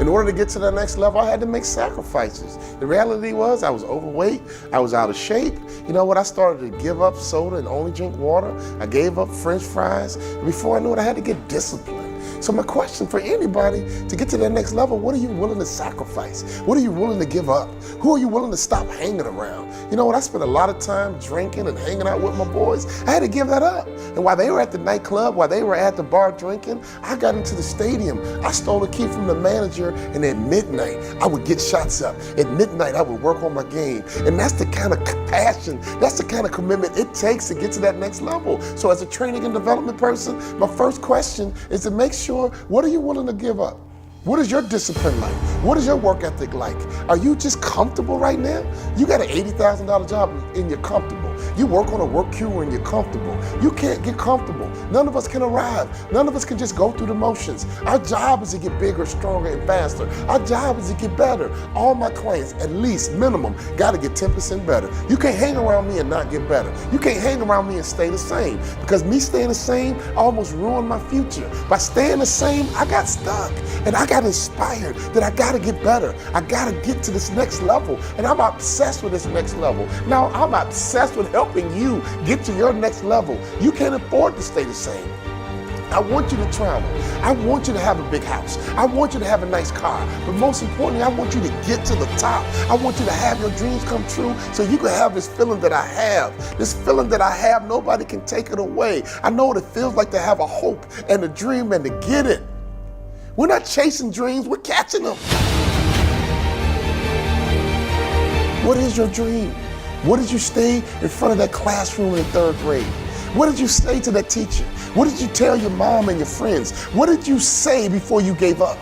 In order to get to the next level, I had to make sacrifices. The reality was I was overweight, I was out of shape. You know what, I started to give up soda and only drink water. I gave up French fries. And before I knew it, I had to get disciplined. So my question for anybody, to get to that next level, what are you willing to sacrifice? What are you willing to give up? Who are you willing to stop hanging around? You know what, I spent a lot of time drinking and hanging out with my boys. I had to give that up. And while they were at the nightclub, while they were at the bar drinking, I got into the stadium. I stole a key from the manager, and at midnight, I would get shots up. At midnight, I would work on my game. And that's the kind of passion, that's the kind of commitment it takes to get to that next level. So as a training and development person, my first question is to make sure, what are you willing to give up? What is your discipline like? What is your work ethic like? Are you just comfortable right now? You got an $80,000 job and you're comfortable. You work on a work queue and you're comfortable. You can't get comfortable. None of us can arrive. None of us can just go through the motions. Our job is to get bigger, stronger, and faster. Our job is to get better. All my clients, at least minimum, got to get 10% better. You can't hang around me and not get better. You can't hang around me and stay the same, because me staying the same almost ruined my future. By staying the same, I got stuck, and I got inspired that I got to get better. I got to get to this next level, and I'm obsessed with this next level. Now, I'm obsessed with helping you get to your next level. You can't afford to stay the same. I want you to travel. I want you to have a big house. I want you to have a nice car. But most importantly, I want you to get to the top. I want you to have your dreams come true so you can have this feeling that I have. This feeling that I have, nobody can take it away. I know what it feels like to have a hope and a dream and to get it. We're not chasing dreams, we're catching them. What is your dream? What did you stay in front of that classroom in 3rd grade? What did you say to that teacher? What did you tell your mom and your friends? What did you say before you gave up?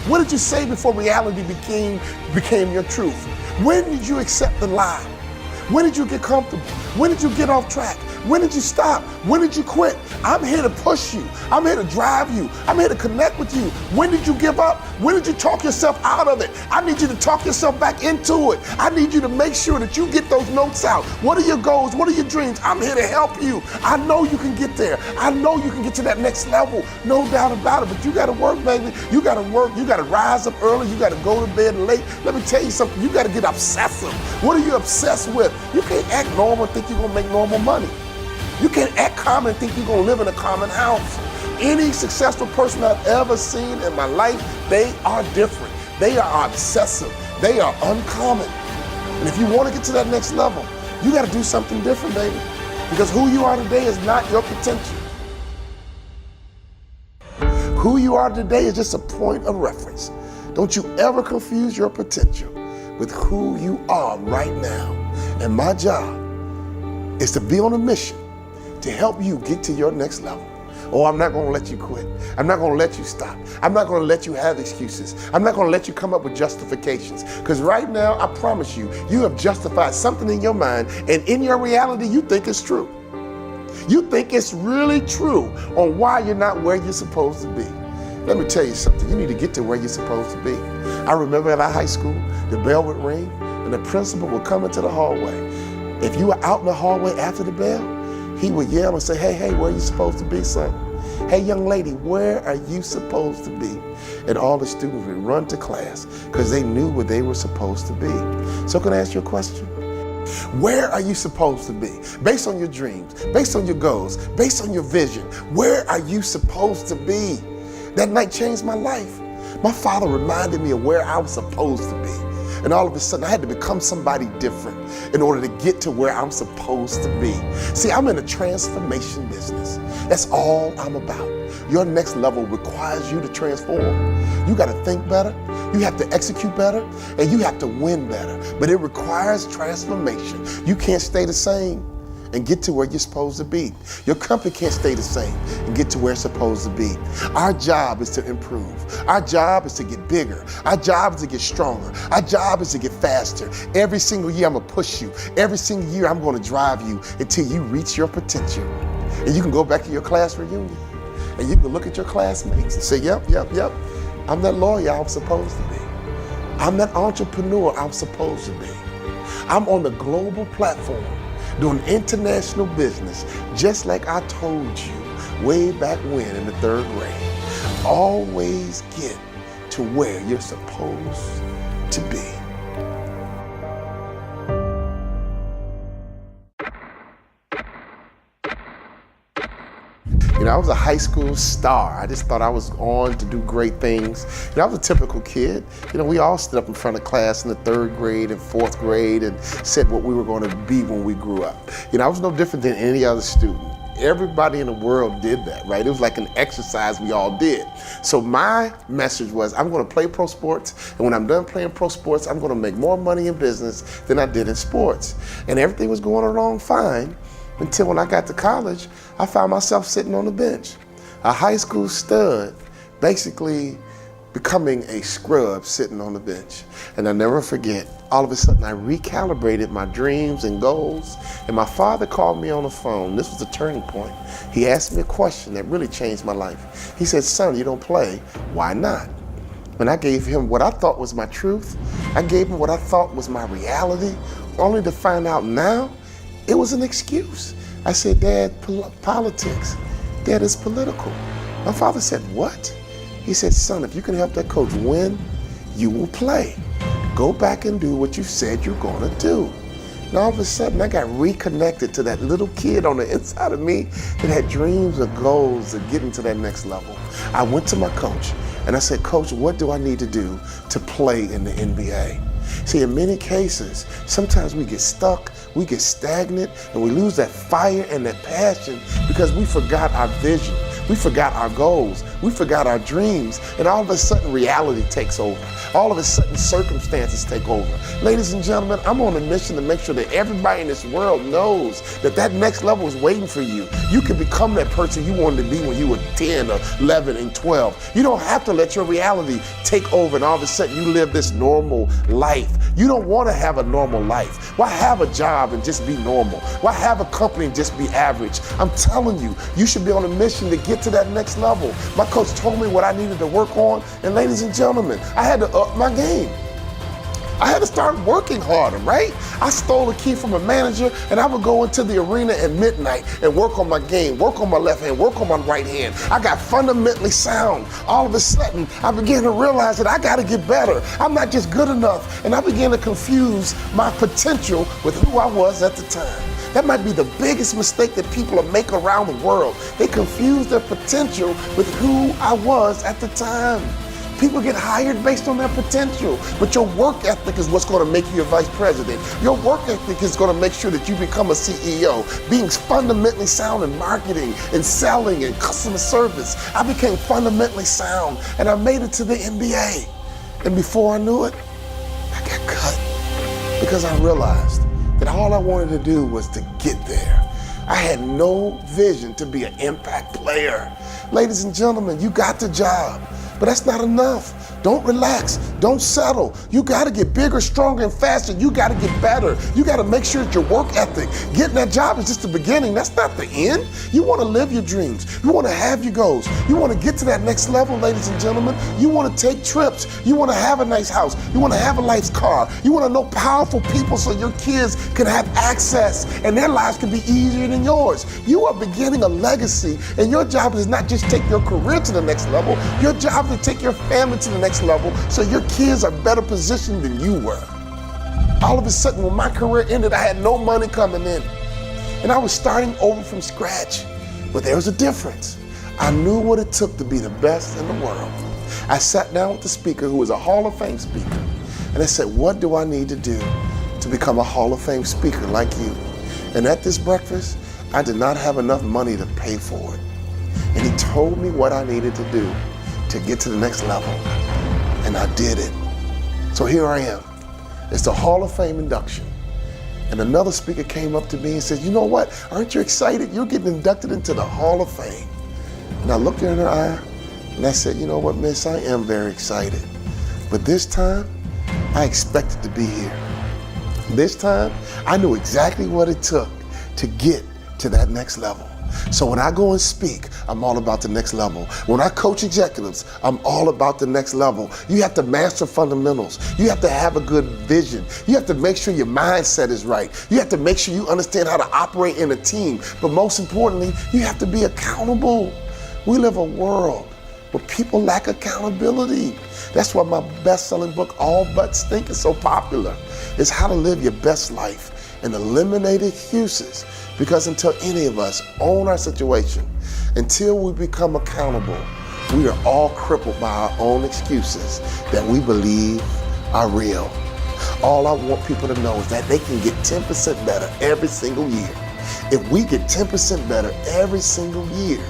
What did you say before reality became your truth? When did you accept the lie? When did you get comfortable? When did you get off track? When did you stop? When did you quit? I'm here to push you. I'm here to drive you. I'm here to connect with you. When did you give up? When did you talk yourself out of it? I need you to talk yourself back into it. I need you to make sure that you get those notes out. What are your goals? What are your dreams? I'm here to help you. I know you can get there. I know you can get to that next level. No doubt about it. But you got to work, baby. You got to work. You got to rise up early. You got to go to bed late. Let me tell you something. You got to get obsessive. What are you obsessed with? You can't act normal and think you're going to make normal money. You can't act common and think you're going to live in a common house. Any successful person I've ever seen in my life, they are different. They are obsessive. They are uncommon. And if you want to get to that next level, you got to do something different, baby. Because who you are today is not your potential. Who you are today is just a point of reference. Don't you ever confuse your potential with who you are right now. And my job is to be on a mission to help you get to your next level. Oh, I'm not going to let you quit. I'm not going to let you stop. I'm not going to let you have excuses. I'm not going to let you come up with justifications. Because right now, I promise you, you have justified something in your mind, and in your reality, you think it's true. You think it's really true on why you're not where you're supposed to be. Let me tell you something. You need to get to where you're supposed to be. I remember at our high school, the bell would ring, and the principal would come into the hallway. If you were out in the hallway after the bell, he would yell and say, hey, where are you supposed to be, son? Hey, young lady, where are you supposed to be? And all the students would run to class because they knew where they were supposed to be. So can I ask you a question? Where are you supposed to be? Based on your dreams, based on your goals, based on your vision, where are you supposed to be? That night changed my life. My father reminded me of where I was supposed to be. And all of a sudden, I had to become somebody different in order to get to where I'm supposed to be. See, I'm in a transformation business. That's all I'm about. Your next level requires you to transform. You got to think better, you have to execute better, and you have to win better. But it requires transformation. You can't stay the same and get to where you're supposed to be. Your company can't stay the same and get to where it's supposed to be. Our job is to improve. Our job is to get bigger. Our job is to get stronger. Our job is to get faster. Every single year I'm gonna push you. Every single year I'm gonna drive you until you reach your potential. And you can go back to your class reunion and you can look at your classmates and say, yep, I'm that lawyer I'm supposed to be. I'm that entrepreneur I'm supposed to be. I'm on the global platform doing international business, just like I told you way back when in the 3rd grade. Always get to where you're supposed to be. You know, I was a high school star. I just thought I was on to do great things. You know, I was a typical kid. You know, we all stood up in front of class in the 3rd grade and 4th grade and said what we were going to be when we grew up. You know, I was no different than any other student. Everybody in the world did that, right? It was like an exercise we all did. So my message was, I'm going to play pro sports, and when I'm done playing pro sports, I'm going to make more money in business than I did in sports. And everything was going along fine until when I got to college, I found myself sitting on the bench. A high school stud, basically becoming a scrub sitting on the bench. And I'll never forget, all of a sudden I recalibrated my dreams and goals, and my father called me on the phone. This was a turning point. He asked me a question that really changed my life. He said, son, you don't play, why not? And I gave him what I thought was my truth. I gave him what I thought was my reality, only to find out now it was an excuse. I said, Dad, politics. Dad, it's political. My father said, what? He said, son, if you can help that coach win, you will play. Go back and do what you said you're gonna do. And all of a sudden, I got reconnected to that little kid on the inside of me that had dreams and goals of getting to that next level. I went to my coach and I said, Coach, what do I need to do to play in the NBA? See, in many cases, sometimes we get stuck, we get stagnant, and we lose that fire and that passion because we forgot our vision. We forgot our goals. We forgot our dreams. And all of a sudden, reality takes over. All of a sudden, circumstances take over. Ladies and gentlemen, I'm on a mission to make sure that everybody in this world knows that that next level is waiting for you. You can become that person you wanted to be when you were 10 or 11 and 12. You don't have to let your reality take over and all of a sudden you live this normal life. You don't want to have a normal life. Why have a job and just be normal? Why have a company and just be average? I'm telling you, you should be on a mission to get to that next level. My coach told me what I needed to work on, and ladies and gentlemen, I had to up my game. I had to start working harder, right? I stole a key from a manager and I would go into the arena at midnight and work on my game, work on my left hand, work on my right hand. I got fundamentally sound. All of a sudden, I began to realize that I got to get better. I'm not just good enough. And I began to confuse my potential with who I was at the time. That might be the biggest mistake that people make around the world. They confuse their potential with who I was at the time. People get hired based on their potential, but your work ethic is what's going to make you a vice president. Your work ethic is going to make sure that you become a CEO. Being fundamentally sound in marketing and selling and customer service, I became fundamentally sound and I made it to the NBA. And before I knew it, I got cut because I realized that all I wanted to do was to get there. I had no vision to be an impact player. Ladies and gentlemen, you got the job. But that's not enough. Don't relax. Don't settle. You got to get bigger, stronger, and faster. You got to get better. You got to make sure that your work ethic, getting that job is just the beginning. That's not the end. You want to live your dreams. You want to have your goals. You want to get to that next level, ladies and gentlemen. You want to take trips. You want to have a nice house. You want to have a nice car. You want to know powerful people so your kids can have access and their lives can be easier than yours. You are beginning a legacy, and your job is not just take your career to the next level. Your job is to take your family to the next level so your kids are better positioned than you were. All of a sudden, when my career ended, I had no money coming in. And I was starting over from scratch. But there was a difference. I knew what it took to be the best in the world. I sat down with the speaker, who was a Hall of Fame speaker, and I said, what do I need to do to become a Hall of Fame speaker like you? And at this breakfast, I did not have enough money to pay for it. And he told me what I needed to do to get to the next level, and I did it. So here I am. It's the Hall of Fame induction. And another speaker came up to me and said, you know what, aren't you excited? You're getting inducted into the Hall of Fame. And I looked in her eye and I said, you know what, miss, I am very excited. But this time, I expected to be here. This time, I knew exactly what it took to get to that next level. So when I go and speak, I'm all about the next level. When I coach executives, I'm all about the next level. You have to master fundamentals. You have to have a good vision. You have to make sure your mindset is right. You have to make sure you understand how to operate in a team. But most importantly, you have to be accountable. We live a world But people lack accountability. That's why my best-selling book, All But Stink, is so popular. It's how to live your best life and eliminate excuses. Because until any of us own our situation, until we become accountable, we are all crippled by our own excuses that we believe are real. All I want people to know is that they can get 10% better every single year. If we get 10% better every single year,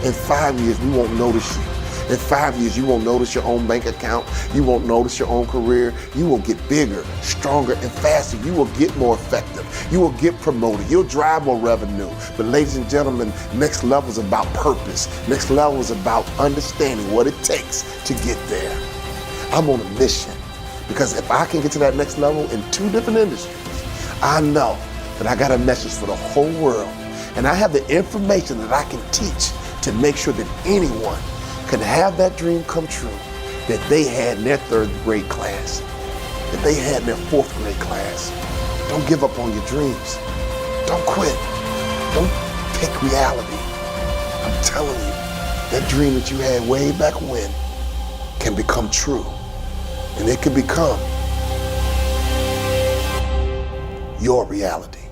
in 5 years, we won't notice you. In 5 years, you won't notice your own bank account. You won't notice your own career. You will get bigger, stronger, and faster. You will get more effective. You will get promoted. You'll drive more revenue. But ladies and gentlemen, next level is about purpose. Next level is about understanding what it takes to get there. I'm on a mission because if I can get to that next level in 2 different industries, I know that I got a message for the whole world. And I have the information that I can teach to make sure that anyone can have that dream come true that they had in their 3rd grade class, that they had in their 4th grade class. Don't give up on your dreams. Don't quit. Don't take reality. I'm telling you, that dream that you had way back when can become true. And it can become your reality.